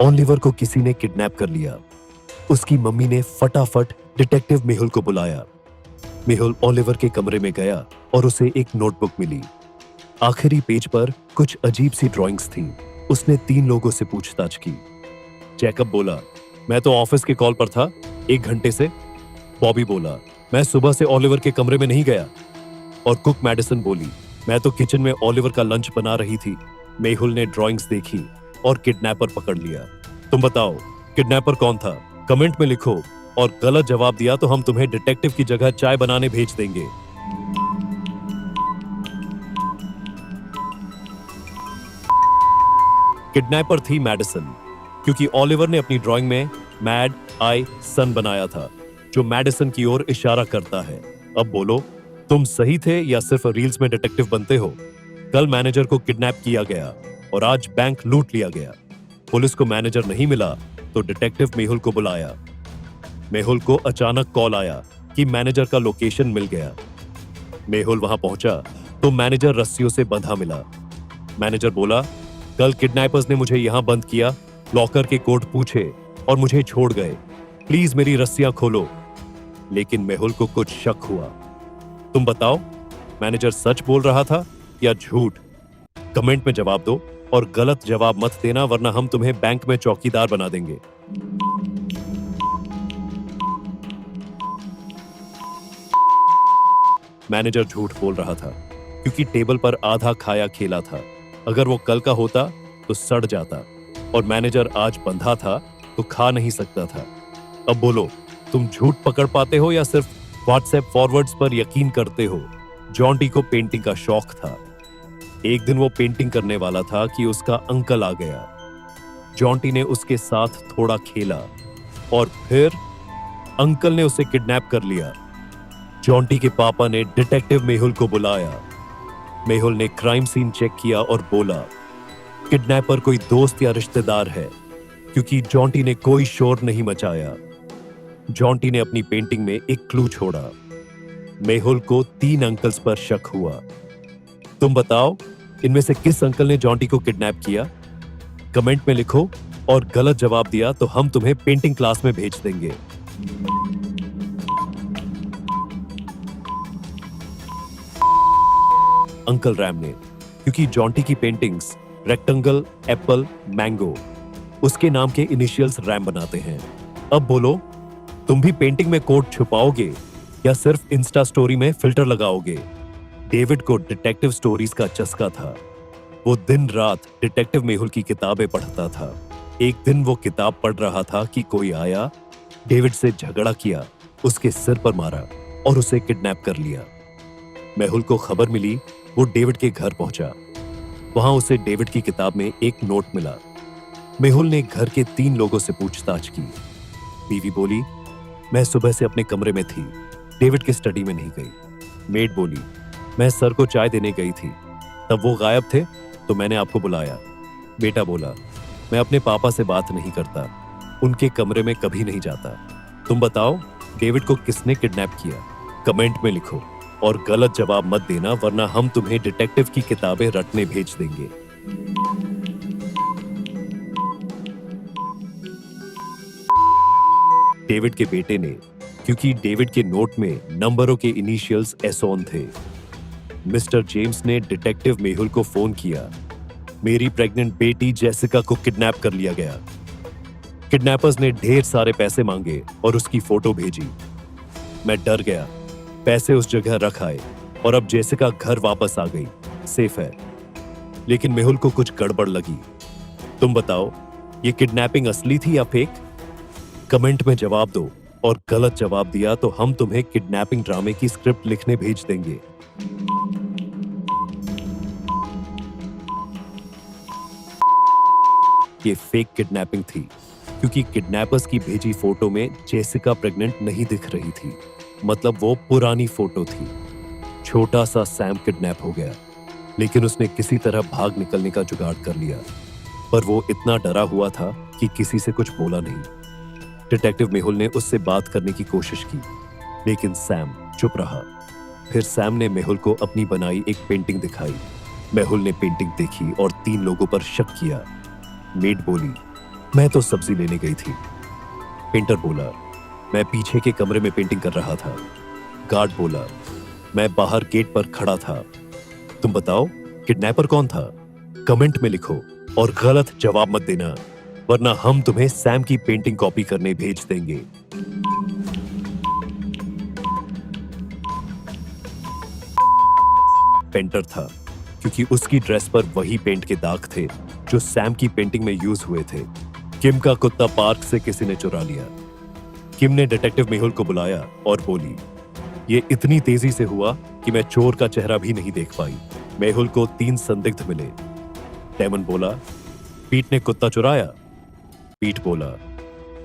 Oliver को किसी ने किडनैप कर लिया। उसकी मम्मी ने फटाफट डिटेक्टिव मेहुल को बुलाया। मेहुल ऑलिवर के कमरे में गया और उसे एक नोटबुक मिली। आखिरी पेज पर कुछ अजीब सी ड्राइंग्स थीं। उसने 3 लोगों से पूछताछ की। जैकब बोला, मैं तो ऑफिस के कॉल पर था 1 घंटे से। बॉबी बोला, मैं सुबह से ऑलिवर के कमरे में नहीं गया। और कुक मैडिसन बोली, मैं तो किचन में ऑलिवर का लंच बना रही थी। मेहुल ने ड्राइंग्स देखी और किडनैपर पकड़ लिया। तुम बताओ, किडनैपर कौन था? कमेंट में लिखो, और गलत जवाब दिया तो हम तुम्हें डिटेक्टिव की जगह चाय बनाने भेज देंगे। किडनैपर थी मैडिसन, क्योंकि ऑलिवर ने अपनी ड्राइंग में मैड आई सन बनाया था, जो मैडिसन की ओर इशारा करता है। अब बोलो, तुम सही थे या सिर्फ रील्स में डिटेक्टिव बनते हो? कल मैनेजर को किडनैप किया गया और आज बैंक लूट लिया गया। पुलिस को मैनेजर नहीं मिला तो डिटेक्टिव मेहुल को बुलाया। मेहुल को अचानक कॉल आया कि मैनेजर का लोकेशन मिल गया। मेहुल वहां पहुंचा तो मैनेजर रस्सियों से बंधा मिला। मैनेजर बोला, कल किडनैपर्स ने मुझे यहां बंद किया, लॉकर के कोड पूछे और मुझे छोड़ गए। प्लीज मेरी रस्सियां खोलो। लेकिन मेहुल को कुछ शक हुआ। तुम बताओ, मैनेजर सच बोल रहा था या झूठ? कमेंट में जवाब दो और गलत जवाब मत देना, वरना हम तुम्हें बैंक में चौकीदार बना देंगे। मैनेजर झूठ बोल रहा था, क्योंकि टेबल पर आधा खाया खेला था। अगर वो कल का होता तो सड़ जाता, और मैनेजर आज बंधा था तो खा नहीं सकता था। अब बोलो, तुम झूठ पकड़ पाते हो या सिर्फ व्हाट्सएप फॉरवर्ड्स पर यकीन करते हो? जॉन्टी को पेंटिंग का शौक था। एक दिन वो पेंटिंग करने वाला था कि उसका अंकल आ गया। जॉन्टी ने उसके साथ थोड़ा खेला और फिर अंकल ने उसे किडनैप कर लिया। जॉन्टी के पापा ने डिटेक्टिव मेहुल को बुलाया। मेहुल ने क्राइम सीन चेक किया और बोला, किडनैपर कोई दोस्त या रिश्तेदार है, क्योंकि जॉन्टी ने कोई शोर नहीं मचाया। जॉन्टी ने अपनी पेंटिंग में एक क्लू छोड़ा। मेहुल को 3 अंकल्स पर शक हुआ। तुम बताओ, इनमें से किस अंकल ने जॉन्टी को किडनैप किया? कमेंट में लिखो, और गलत जवाब दिया तो हम तुम्हें पेंटिंग क्लास में भेज देंगे। अंकल रैम ने, क्योंकि जॉन्टी की पेंटिंग्स रेक्टेंगल, एप्पल, मैंगो, उसके नाम के इनिशियल्स रैम बनाते हैं। अब बोलो, तुम भी पेंटिंग में कोड छुपाओगे या सिर्फ इंस्टा स्टोरी में फिल्टर लगाओगे? डेविड को डिटेक्टिव स्टोरीज का चस्का था। वो दिन रात डिटेक्टिव मेहुल की किताबें पढ़ता था। एक दिन वो किताब पढ़ रहा था कि कोई आया, डेविड से झगड़ा किया, उसके सिर पर मारा और उसे किडनैप कर लिया। मेहुल को खबर मिली, वो डेविड के घर पहुंचा। वहां उसे डेविड की किताब में एक नोट मिला। मेहुल ने घर के 3 लोगों से पूछताछ की। बीवी बोली, मैं सुबह से अपने कमरे में थी, डेविड की स्टडी में नहीं गई। मेड बोली, मैं सर को चाय देने गई थी, तब वो गायब थे तो मैंने आपको बुलाया। बेटा बोला, मैं अपने पापा से बात नहीं करता, उनके कमरे में कभी नहीं जाता। तुम बताओ, डेविड को किसने किडनैप किया? कमेंट में लिखो, और गलत जवाब मत देना, वरना हम तुम्हें डिटेक्टिव की किताबें रटने भेज देंगे। डेविड के बेटे ने, क्योंकि डेविड के नोट में नंबरों के इनिशियल्स एसोन थे। मिस्टर जेम्स ने डिटेक्टिव मेहुल को फोन किया, मेरी प्रेग्नेंट बेटी जेसिका को किडनैप कर लिया गया। किडनैपर्स ने ढेर सारे पैसे मांगे और उसकी फोटो भेजी। मैं डर गया, पैसे उस जगह रख आए और अब जेसिका घर वापस आ गई, सेफ है। लेकिन मेहुल को कुछ गड़बड़ लगी। तुम बताओ, ये किडनैपिंग असली थी या फेक? कमेंट में जवाब दो, और गलत जवाब दिया तो हम तुम्हें किडनैपिंग ड्रामे की स्क्रिप्ट लिखने भेज देंगे। ये फेक किडनैपिंग थी, क्योंकि किडनैपर्स की भेजी फोटो में जेसिका प्रेग्नेंट नहीं दिख रही थी, मतलब वो पुरानी फोटो थी। छोटा सा सैम किडनैप हो गया, लेकिन उसने किसी तरह भाग निकलने का जुगाड़ कर लिया। पर वो इतना डरा हुआ था कि किसी से कुछ बोला नहीं। डिटेक्टिव मेहुल ने उससे बात करने की कोशिश की, लेकिन सैम चुप रहा। फिर सैम ने मेहुल को अपनी बनाई एक पेंटिंग दिखाई। मेहुल ने पेंटिंग देखी और 3 लोगों पर शक किया। मेड बोली, मैं तो सब्जी लेने गई थी। पेंटर बोला, मैं पीछे के कमरे में पेंटिंग कर रहा था। गार्ड बोला, मैं बाहर गेट पर खड़ा था। तुम बताओ, किडनैपर कौन था? कमेंट में लिखो और गलत जवाब मत देना, वरना हम तुम्हें सैम की पेंटिंग कॉपी करने भेज देंगे। पेंटर था क्योंकि उसकी ड्रेस पर वही पेंट के दाग थे जो सैम की पेंटिंग में यूज हुए थे। किम का कुत्ता पार्क से किसी ने चुरा लिया। किम ने डिटेक्टिव मेहुल को बुलाया और बोली, ये इतनी तेजी से हुआ कि मैं चोर का चेहरा भी नहीं देख पाई। मेहुल को 3 संदिग्ध मिले। डेमन बोला, पीट ने कुत्ता चुराया। पीट बोला,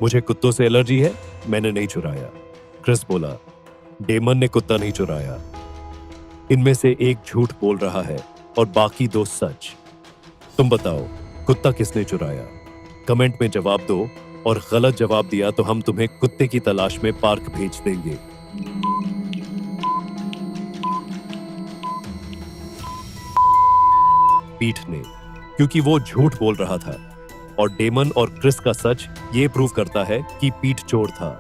मुझे कुत्तों से एलर्जी है, मैंने नहीं चुराया। क्रिस बोला, डेमन ने कुत्ता नहीं चुराया। इनमें से एक झूठ बोल रहा है और बाकी 2 सच। तुम बताओ, कुत्ता किसने चुराया? कमेंट में जवाब दो, और गलत जवाब दिया तो हम तुम्हें कुत्ते की तलाश में पार्क भेज देंगे। पीट ने, क्योंकि वो झूठ बोल रहा था, और डेमन और क्रिस का सच ये प्रूव करता है कि पीट चोर था।